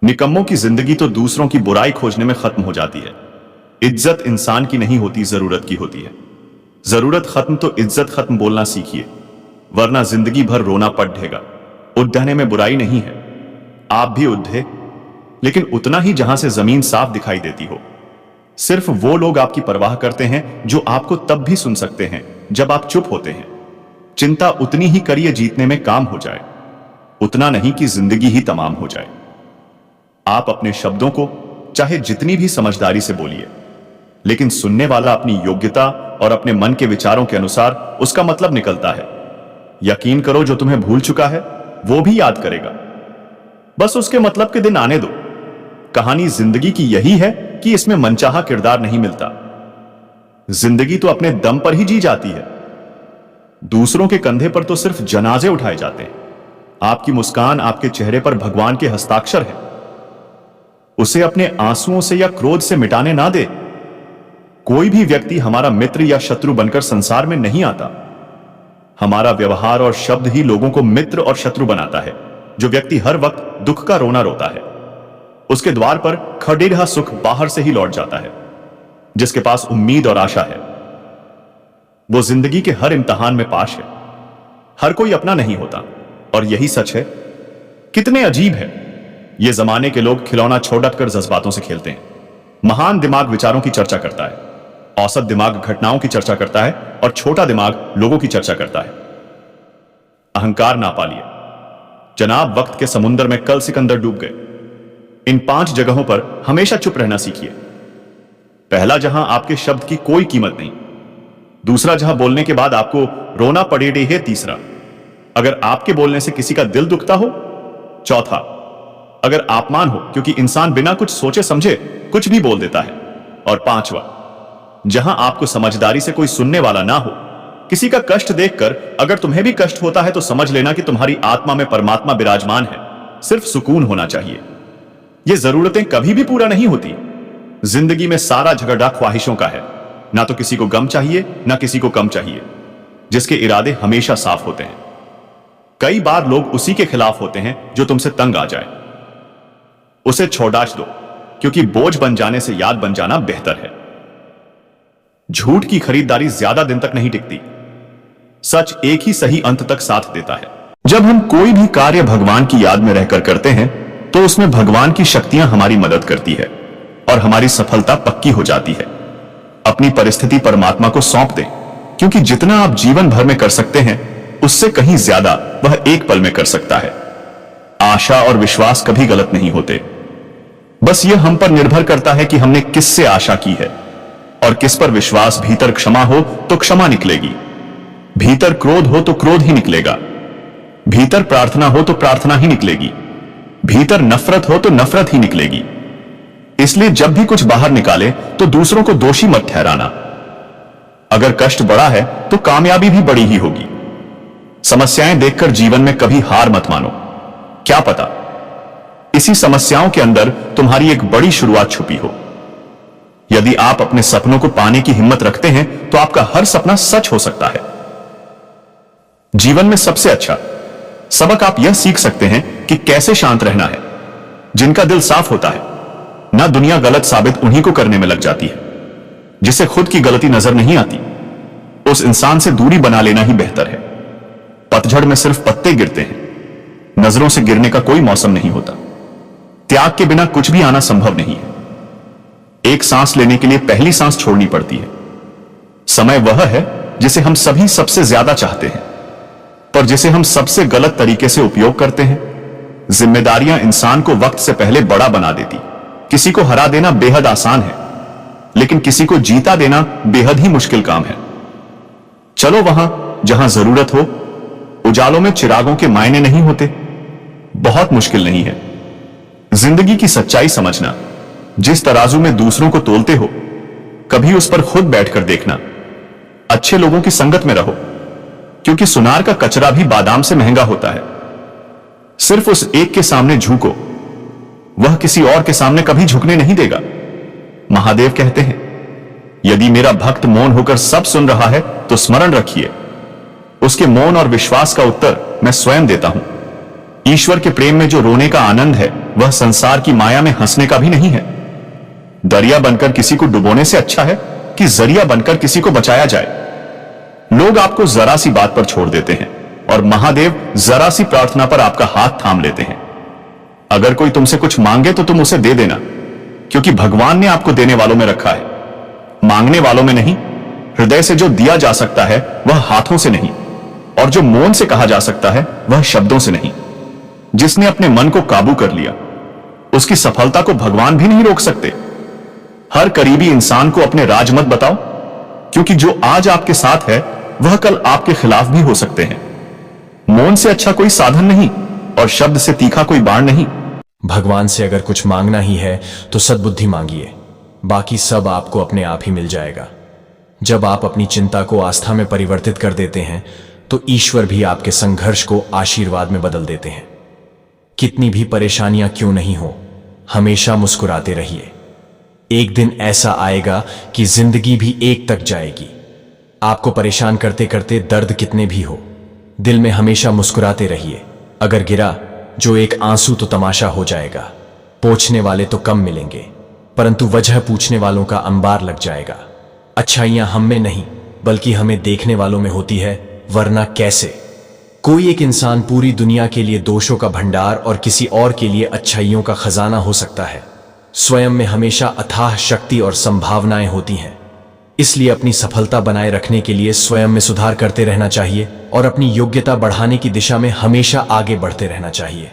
निकम्मों की जिंदगी तो दूसरों की बुराई खोजने में खत्म हो जाती है। इज्जत इंसान की नहीं होती, जरूरत की होती है। जरूरत खत्म तो इज्जत खत्म बोलना सीखिए, वरना जिंदगी भर रोना पड़ेगा। उद्याने में बुराई नहीं है, आप भी उद्धे, लेकिन उतना ही जहां से जमीन साफ दिखाई देती हो। सिर्फ वो लोग आपकी परवाह करते हैं जो आपको तब भी सुन सकते हैं जब आप चुप होते हैं। चिंता उतनी ही करिए जीतने में काम हो जाए, उतना नहीं कि जिंदगी ही तमाम हो जाए। आप अपने शब्दों को चाहे जितनी भी समझदारी से बोलिए, लेकिन सुनने वाला अपनी योग्यता और अपने मन के विचारों के अनुसार उसका मतलब निकलता है। यकीन करो, जो तुम्हें भूल चुका है वो भी याद करेगा। बस उसके मतलब के दिन आने दो। कहानी जिंदगी की यही है कि इसमें मनचाहा किरदार नहीं मिलता। जिंदगी तो अपने दम पर ही जी जाती है। दूसरों के कंधे पर तो सिर्फ जनाजे उठाए जाते हैं। आपकी मुस्कान आपके चेहरे पर भगवान के हस्ताक्षर है। उसे अपने आंसुओं से या क्रोध से मिटाने ना दे। कोई भी व्यक्ति हमारा मित्र या शत्रु बनकर संसार में नहीं आता। हमारा व्यवहार और शब्द ही लोगों को मित्र और शत्रु बनाता है। जो व्यक्ति हर वक्त दुख का रोना रोता है, उसके द्वार पर खड़े रहा सुख बाहर से ही लौट जाता है। जिसके पास उम्मीद और आशा है, वो जिंदगी के हर इम्तिहान में पास है। हर कोई अपना नहीं होता, और यही सच है। कितने अजीब है, ये जमाने के लोग खिलौना छोड़ कर जज्बातों से खेलते हैं। महान दिमाग विचारों की चर्चा करता है, औसत दिमाग घटनाओं की चर्चा करता है, और छोटा दिमाग लोगों की चर्चा करता है। अहंकार ना पालिए जनाब। वक्त के समुद्र में कल सिकंदर डूब गए। इन 5 जगहों पर हमेशा चुप रहना सीखिए। पहला, जहां आपके शब्द की कोई कीमत नहीं। दूसरा, जहां बोलने के बाद आपको रोना पड़े है। तीसरा, अगर आपके बोलने से किसी का दिल दुखता हो। चौथा, अगर अपमान हो, क्योंकि इंसान बिना कुछ सोचे समझे कुछ भी बोल देता है। और 5वां, जहां आपको समझदारी से कोई सुनने वाला ना हो। किसी का कष्ट देखकर अगर तुम्हें भी कष्ट होता है तो समझ लेना कि तुम्हारी आत्मा में परमात्मा विराजमान है। सिर्फ सुकून होना चाहिए। ये जरूरतें कभी भी पूरा नहीं होती। जिंदगी में सारा झगड़ा ख्वाहिशों का है। ना तो किसी को गम चाहिए, ना किसी को कम चाहिए। जिसके इरादे हमेशा साफ होते हैं। कई बार लोग उसी के खिलाफ होते हैं जो तुमसे तंग आ जाए। उसे छोड़ाच दो, क्योंकि बोझ बन जाने से याद बन जाना बेहतर है। झूठ की खरीदारी ज्यादा दिन तक नहीं टिकती। सच एक ही सही अंत तक साथ देता है। जब हम कोई भी कार्य भगवान की याद में रहकर करते हैं तो उसमें भगवान की शक्तियां हमारी मदद करती है और हमारी सफलता पक्की हो जाती है। अपनी परिस्थिति परमात्मा को सौंप दें, क्योंकि जितना आप जीवन भर में कर सकते हैं उससे कहीं ज्यादा वह एक पल में कर सकता है। आशा और विश्वास कभी गलत नहीं होते। बस यह हम पर निर्भर करता है कि हमने किससे आशा की है और किस पर विश्वास। भीतर क्षमा हो तो क्षमा निकलेगी, भीतर क्रोध हो तो क्रोध ही निकलेगा, भीतर प्रार्थना हो तो प्रार्थना ही निकलेगी, भीतर नफरत हो तो नफरत ही निकलेगी। इसलिए जब भी कुछ बाहर निकाले तो दूसरों को दोषी मत ठहराना। अगर कष्ट बड़ा है तो कामयाबी भी बड़ी ही होगी। समस्याएं देखकर जीवन में कभी हार मत मानो। क्या पता इसी समस्याओं के अंदर तुम्हारी एक बड़ी शुरुआत छुपी हो। यदि आप अपने सपनों को पाने की हिम्मत रखते हैं तो आपका हर सपना सच हो सकता है। जीवन में सबसे अच्छा सबक आप यह सीख सकते हैं कि कैसे शांत रहना है। जिनका दिल साफ होता है ना दुनिया गलत साबित उन्हीं को करने में लग जाती है। जिसे खुद की गलती नजर नहीं आती उस इंसान से दूरी बना लेना ही बेहतर है। पतझड़ में सिर्फ पत्ते गिरते हैं, नजरों से गिरने का कोई मौसम नहीं होता। त्याग के बिना कुछ भी आना संभव नहीं है। एक सांस लेने के लिए पहली सांस छोड़नी पड़ती है। समय वह है जिसे हम सभी सबसे ज्यादा चाहते हैं, पर जिसे हम सबसे गलत तरीके से उपयोग करते हैं। जिम्मेदारियां इंसान को वक्त से पहले बड़ा बना देती। किसी को हरा देना बेहद आसान है, लेकिन किसी को जीता देना बेहद ही मुश्किल काम है। चलो वहां जहां जरूरत हो। उजालों में चिरागों के मायने नहीं होते। बहुत मुश्किल नहीं है जिंदगी की सच्चाई समझना। जिस तराजू में दूसरों को तोलते हो कभी उस पर खुद बैठकर देखना। अच्छे लोगों की संगत में रहो, क्योंकि सुनार का कचरा भी बादाम से महंगा होता है। सिर्फ उस एक के सामने झुको, वह किसी और के सामने कभी झुकने नहीं देगा। महादेव कहते हैं, यदि मेरा भक्त मौन होकर सब सुन रहा है तो स्मरण रखिए, उसके मौन और विश्वास का उत्तर मैं स्वयं देता हूं। ईश्वर के प्रेम में जो रोने का आनंद है वह संसार की माया में हंसने का भी नहीं है। दरिया बनकर किसी को डुबोने से अच्छा है कि जरिया बनकर किसी को बचाया जाए। लोग आपको जरा सी बात पर छोड़ देते हैं और महादेव जरा सी प्रार्थना पर आपका हाथ थाम लेते हैं। अगर कोई तुमसे कुछ मांगे तो तुम उसे दे देना, क्योंकि भगवान ने आपको देने वालों में रखा है, मांगने वालों में नहीं। हृदय से जो दिया जा सकता है वह हाथों से नहीं, और जो मौन से कहा जा सकता है वह शब्दों से नहीं। जिसने अपने मन को काबू कर लिया उसकी सफलता को भगवान भी नहीं रोक सकते। हर करीबी इंसान को अपने राज मत बताओ, क्योंकि जो आज आपके साथ है वह कल आपके खिलाफ भी हो सकते हैं। मौन से अच्छा कोई साधन नहीं और शब्द से तीखा कोई बाण नहीं। भगवान से अगर कुछ मांगना ही है तो सद्बुद्धि मांगिए, बाकी सब आपको अपने आप ही मिल जाएगा। जब आप अपनी चिंता को आस्था में परिवर्तित कर देते हैं तो ईश्वर भी आपके संघर्ष को आशीर्वाद में बदल देते हैं। कितनी भी परेशानियां क्यों नहीं हो, हमेशा मुस्कुराते रहिए। एक दिन ऐसा आएगा कि जिंदगी भी एक तक जाएगी। आपको परेशान करते करते दर्द कितने भी हो, दिल में हमेशा मुस्कुराते रहिए। अगर गिरा जो एक आंसू तो तमाशा हो जाएगा। पोंछने वाले तो कम मिलेंगे, परंतु वजह पूछने वालों का अंबार लग जाएगा। अच्छाइयां हम में नहीं बल्कि हमें देखने वालों में होती है, वरना कैसे। कोई एक इंसान पूरी दुनिया के लिए दोषों का भंडार और किसी और के लिए अच्छाइयों का खजाना हो सकता है। स्वयं में हमेशा अथाह शक्ति और संभावनाएं होती हैं। इसलिए अपनी सफलता बनाए रखने के लिए स्वयं में सुधार करते रहना चाहिए और अपनी योग्यता बढ़ाने की दिशा में हमेशा आगे बढ़ते रहना चाहिए।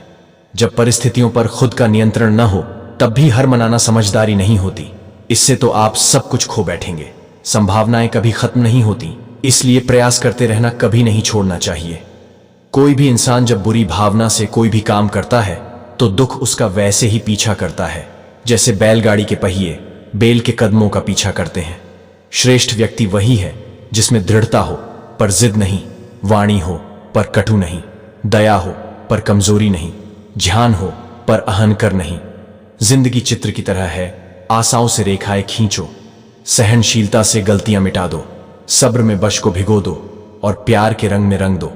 जब परिस्थितियों पर खुद का नियंत्रण न हो तब भी हार मनाना समझदारी नहीं होती। इससे तो आप सब कुछ खो बैठेंगे। संभावनाएं कभी खत्म नहीं होती, इसलिए प्रयास करते रहना कभी नहीं छोड़ना चाहिए। कोई भी इंसान जब बुरी भावना से कोई भी काम करता है तो दुख उसका वैसे ही पीछा करता है जैसे बैलगाड़ी के पहिए बैल के कदमों का पीछा करते हैं। श्रेष्ठ व्यक्ति वही है जिसमें दृढ़ता हो पर जिद नहीं, वाणी हो पर कटु नहीं, दया हो पर कमजोरी नहीं, ध्यान हो पर अहंकार नहीं। जिंदगी चित्र की तरह है, आशाओं से रेखाएं खींचो, सहनशीलता से गलतियां मिटा दो, सब्र में बश को भिगो दो और प्यार के रंग में रंग दो।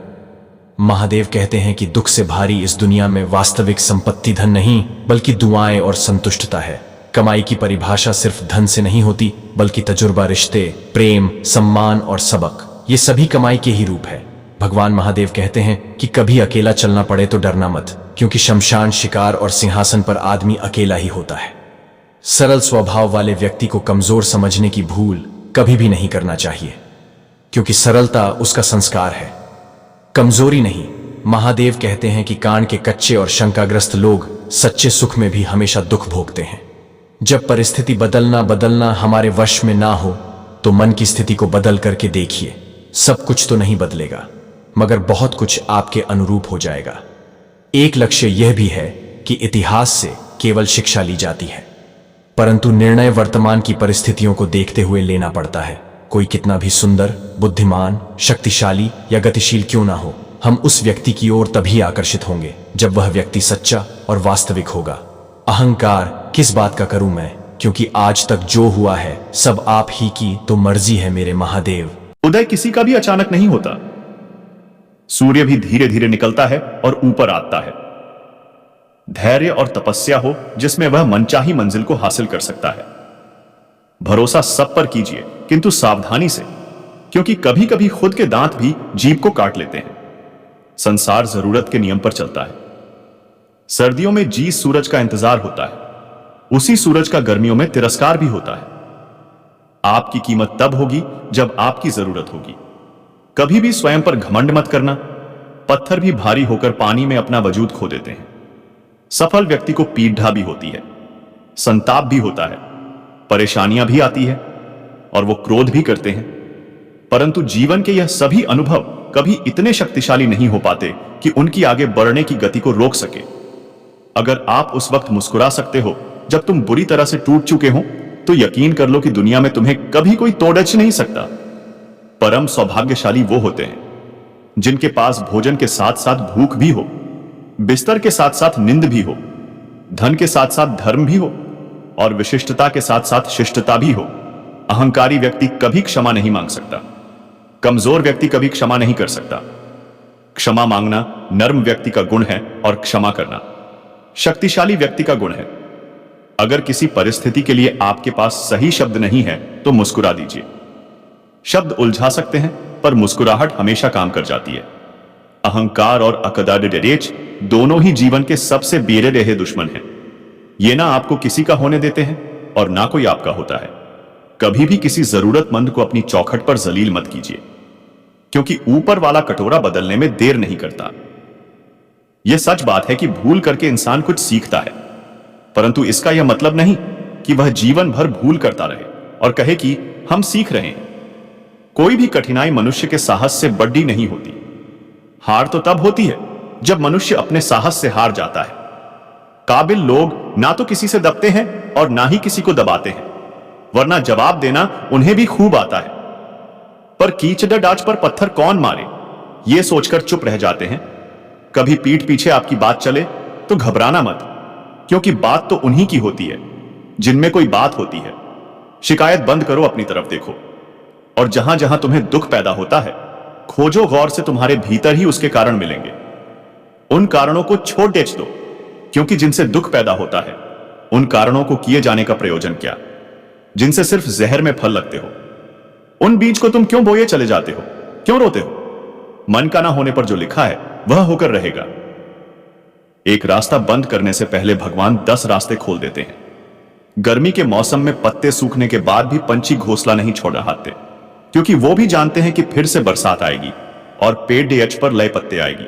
महादेव कहते हैं कि दुख से भारी इस दुनिया में वास्तविक संपत्ति धन नहीं बल्कि दुआएं और संतुष्टता है। कमाई की परिभाषा सिर्फ धन से नहीं होती बल्कि तजुर्बा, रिश्ते, प्रेम, सम्मान और सबक, ये सभी कमाई के ही रूप है। भगवान महादेव कहते हैं कि कभी अकेला चलना पड़े तो डरना मत, क्योंकि शमशान, शिकार और सिंहासन पर आदमी अकेला ही होता है। सरल स्वभाव वाले व्यक्ति को कमजोर समझने की भूल कभी भी नहीं करना चाहिए, क्योंकि सरलता उसका संस्कार है, कमजोरी नहीं। महादेव कहते हैं कि कान के कच्चे और शंकाग्रस्त लोग सच्चे सुख में भी हमेशा दुख भोगते हैं। जब परिस्थिति बदलना हमारे वश में ना हो तो मन की स्थिति को बदल करके देखिए। सब कुछ तो नहीं बदलेगा मगर बहुत कुछ आपके अनुरूप हो जाएगा। एक लक्ष्य यह भी है कि इतिहास से केवल शिक्षा ली जाती है, परंतु निर्णय वर्तमान की परिस्थितियों को देखते हुए लेना पड़ता है। कोई कितना भी सुंदर, बुद्धिमान, शक्तिशाली या गतिशील क्यों ना हो, हम उस व्यक्ति की ओर तभी आकर्षित होंगे जब वह व्यक्ति सच्चा और वास्तविक होगा। अहंकार किस बात का करूं मैं, क्योंकि आज तक जो हुआ है सब आप ही की तो मर्जी है मेरे महादेव। उदय किसी का भी अचानक नहीं होता। सूर्य भी धीरे धीरे निकलता है और ऊपर आता है। धैर्य और तपस्या हो जिसमें वह मनचाही मंजिल को हासिल कर सकता है। भरोसा सब पर कीजिए किंतु सावधानी से, क्योंकि कभी कभी खुद के दांत भी जीभ को काट लेते हैं। संसार जरूरत के नियम पर चलता है। सर्दियों में जीस सूरज का इंतजार होता है, उसी सूरज का गर्मियों में तिरस्कार भी होता है। आपकी कीमत तब होगी जब आपकी जरूरत होगी। कभी भी स्वयं पर घमंड मत करना। पत्थर भी भारी होकर पानी में अपना वजूद खो देते हैं। सफल व्यक्ति को पीड़ा भी होती है, संताप भी होता है, परेशानियां भी आती है और वो क्रोध भी करते हैं, परंतु जीवन के यह सभी अनुभव कभी इतने शक्तिशाली नहीं हो पाते कि उनकी आगे बढ़ने की गति को रोक सके। अगर आप उस वक्त मुस्कुरा सकते हो जब तुम बुरी तरह से टूट चुके हो, तो यकीन कर लो कि दुनिया में तुम्हें कभी कोई तोड़ नहीं सकता। परम सौभाग्यशाली वो होते हैं जिनके पास भोजन के साथ साथ भूख भी हो, बिस्तर के साथ साथ नींद भी हो, धन के साथ साथ धर्म भी हो और विशिष्टता के साथ साथ शिष्टता भी हो। अहंकारी व्यक्ति कभी क्षमा नहीं मांग सकता, कमजोर व्यक्ति कभी क्षमा नहीं कर सकता। क्षमा मांगना नर्म व्यक्ति का गुण है और क्षमा करना शक्तिशाली व्यक्ति का गुण है। अगर किसी परिस्थिति के लिए आपके पास सही शब्द नहीं है तो मुस्कुरा दीजिए। शब्द उलझा सकते हैं पर मुस्कुराहट हमेशा काम कर जाती है। अहंकार और अकदारेच दोनों ही जीवन के सबसे बेरे रहे दुश्मन हैं। ये ना आपको किसी का होने देते हैं और ना कोई आपका होता है। कभी भी किसी जरूरतमंद को अपनी चौखट पर जलील मत कीजिए, क्योंकि ऊपर वाला कटोरा बदलने में देर नहीं करता। यह सच बात है कि भूल करके इंसान कुछ सीखता है, परंतु इसका यह मतलब नहीं कि वह जीवन भर भूल करता रहे और कहे कि हम सीख रहे हैं। कोई भी कठिनाई मनुष्य के साहस से बड़ी नहीं होती। हार तो तब होती है जब मनुष्य अपने साहस से हार जाता है। काबिल लोग ना तो किसी से दबते हैं और ना ही किसी को दबाते हैं, वरना जवाब देना उन्हें भी खूब आता है। पर कीचड़ डाच पर पत्थर कौन मारे, ये सोचकर चुप रह जाते हैं। कभी पीठ पीछे आपकी बात चले तो घबराना मत, क्योंकि बात तो उन्हीं की होती है जिनमें कोई बात होती है। शिकायत बंद करो, अपनी तरफ देखो, और जहां जहां तुम्हें दुख पैदा होता है खोजो गौर से, तुम्हारे भीतर ही उसके कारण मिलेंगे। उन कारणों को छोड़ देच दो, क्योंकि जिनसे दुख पैदा होता है उन कारणों को किए जाने का प्रयोजन क्या, जिनसे सिर्फ जहर में फल लगते हो। उन बीज को तुम क्यों बोए चले जाते हो, क्यों रोते हो? मन का ना होने पर जो लिखा है वह होकर रहेगा। एक रास्ता बंद करने से पहले भगवान 10 रास्ते खोल देते हैं। गर्मी के मौसम में पत्ते सूखने के बाद भी पंछी घोंसला नहीं छोड़ रहाते, क्योंकि वो भी जानते हैं कि फिर से बरसात आएगी और पेड़ डीएच पर नए पत्ते आएगी।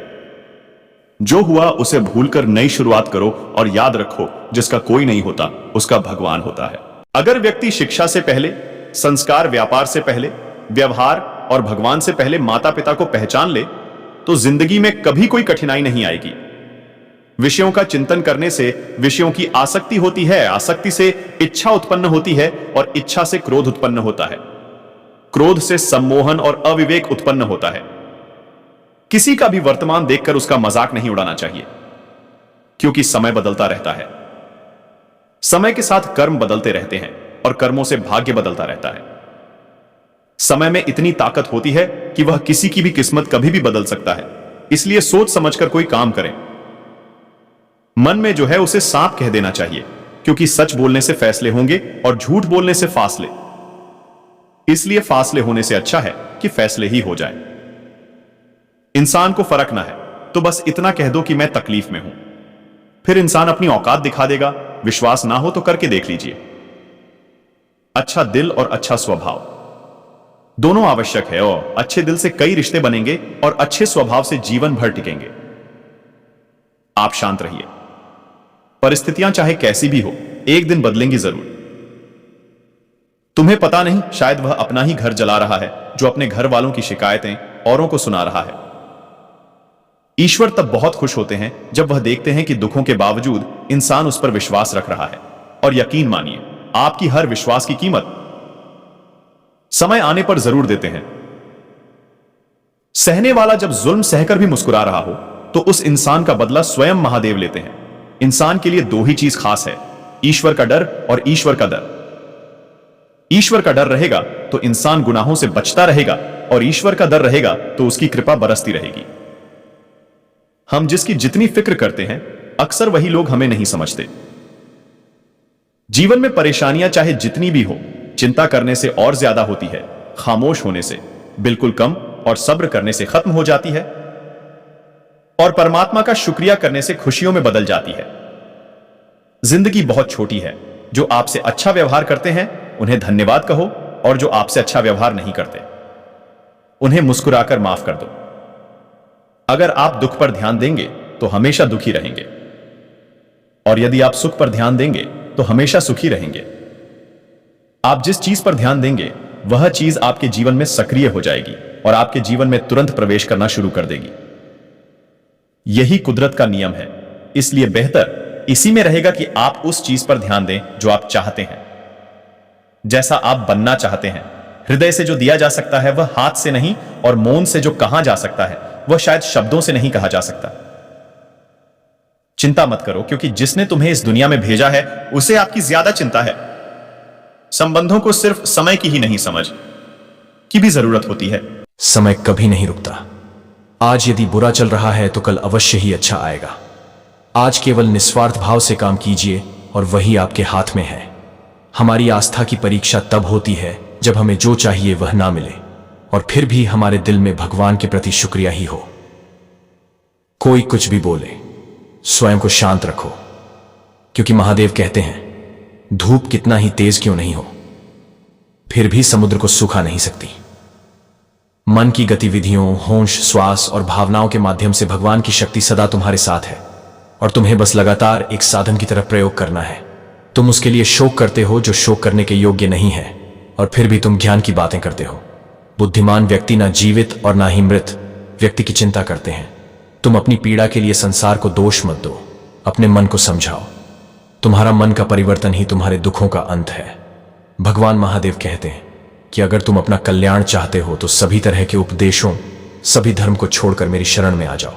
जो हुआ उसे भूलकर नई शुरुआत करो और याद रखो, जिसका कोई नहीं होता उसका भगवान होता है। अगर व्यक्ति शिक्षा से पहले, संस्कार, व्यापार से पहले, व्यवहार और भगवान से पहले माता पिता को पहचान ले तो जिंदगी में कभी कोई कठिनाई नहीं आएगी। विषयों का चिंतन करने से विषयों की आसक्ति होती है, आसक्ति से इच्छा उत्पन्न होती है और इच्छा से क्रोध उत्पन्न होता है। क्रोध से सम्मोहन और अविवेक उत्पन्न होता है। किसी का भी वर्तमान देखकर उसका मजाक नहीं उड़ाना चाहिए, क्योंकि समय बदलता रहता है। समय के साथ कर्म बदलते रहते हैं और कर्मों से भाग्य बदलता रहता है। समय में इतनी ताकत होती है कि वह किसी की भी किस्मत कभी भी बदल सकता है, इसलिए सोच समझकर कोई काम करें। मन में जो है उसे सांप कह देना चाहिए, क्योंकि सच बोलने से फैसले होंगे और झूठ बोलने से फासले। इसलिए फासले होने से अच्छा है कि फैसले ही हो जाए। इंसान को फर्क ना है तो बस इतना कह दो कि मैं तकलीफ में हूं, फिर इंसान अपनी औकात दिखा देगा। विश्वास ना हो तो करके देख लीजिए। अच्छा दिल और अच्छा स्वभाव दोनों आवश्यक है, और अच्छे दिल से कई रिश्ते बनेंगे और अच्छे स्वभाव से जीवन भर टिकेंगे। आप शांत रहिए। परिस्थितियां चाहे कैसी भी हो, एक दिन बदलेंगी जरूर। तुम्हें पता नहीं, शायद वह अपना ही घर जला रहा है जो अपने घर वालों की शिकायतें औरों को सुना रहा है। ईश्वर तब बहुत खुश होते हैं जब वह देखते हैं कि दुखों के बावजूद इंसान उस पर विश्वास रख रहा है। और यकीन मानिए, आपकी हर विश्वास की कीमत समय आने पर जरूर देते हैं। सहने वाला जब जुल्म सहकर भी मुस्कुरा रहा हो तो उस इंसान का बदला स्वयं महादेव लेते हैं। इंसान के लिए दो ही चीज खास है, ईश्वर का डर और ईश्वर का दर। ईश्वर का डर रहेगा तो इंसान गुनाहों से बचता रहेगा, और ईश्वर का डर रहेगा तो उसकी कृपा बरसती रहेगी। हम जिसकी जितनी फिक्र करते हैं, अक्सर वही लोग हमें नहीं समझते। जीवन में परेशानियां चाहे जितनी भी हो, चिंता करने से और ज्यादा होती है, खामोश होने से बिल्कुल कम, और सब्र करने से खत्म हो जाती है, और परमात्मा का शुक्रिया करने से खुशियों में बदल जाती है। जिंदगी बहुत छोटी है। जो आपसे अच्छा व्यवहार करते हैं उन्हें धन्यवाद कहो, और जो आपसे अच्छा व्यवहार नहीं करते उन्हें मुस्कुराकर माफ कर दो। अगर आप दुख पर ध्यान देंगे तो हमेशा दुखी रहेंगे, और यदि आप सुख पर ध्यान देंगे तो हमेशा सुखी रहेंगे। आप जिस चीज पर ध्यान देंगे वह चीज आपके जीवन में सक्रिय हो जाएगी और आपके जीवन में तुरंत प्रवेश करना शुरू कर देगी। यही कुदरत का नियम है, इसलिए बेहतर इसी में रहेगा कि आप उस चीज पर ध्यान दें जो आप चाहते हैं, जैसा आप बनना चाहते हैं। हृदय से जो दिया जा सकता है वह हाथ से नहीं, और मौन से जो कहा जा सकता है वह शायद शब्दों से नहीं कहा जा सकता। चिंता मत करो, क्योंकि जिसने तुम्हें इस दुनिया में भेजा है उसे आपकी ज्यादा चिंता है। संबंधों को सिर्फ समय की ही नहीं, समझ की भी जरूरत होती है। समय कभी नहीं रुकता। आज यदि बुरा चल रहा है तो कल अवश्य ही अच्छा आएगा। आज केवल निस्वार्थ भाव से काम कीजिए और वही आपके हाथ में है। हमारी आस्था की परीक्षा तब होती है जब हमें जो चाहिए वह ना मिले, और फिर भी हमारे दिल में भगवान के प्रति शुक्रिया ही हो। कोई कुछ भी बोले, स्वयं को शांत रखो, क्योंकि महादेव कहते हैं धूप कितना ही तेज क्यों नहीं हो, फिर भी समुद्र को सुखा नहीं सकती। मन की गतिविधियों, होश, श्वास और भावनाओं के माध्यम से भगवान की शक्ति सदा तुम्हारे साथ है, और तुम्हें बस लगातार एक साधन की तरफ प्रयोग करना है। तुम उसके लिए शोक करते हो जो शोक करने के योग्य नहीं है, और फिर भी तुम ज्ञान की बातें करते हो। बुद्धिमान व्यक्ति ना जीवित और ना ही मृत व्यक्ति की चिंता करते हैं। तुम अपनी पीड़ा के लिए संसार को दोष मत दो, अपने मन को समझाओ। तुम्हारा मन का परिवर्तन ही तुम्हारे दुखों का अंत है। भगवान महादेव कहते हैं कि अगर तुम अपना कल्याण चाहते हो तो सभी तरह के उपदेशों, सभी धर्म को छोड़कर मेरी शरण में आ जाओ।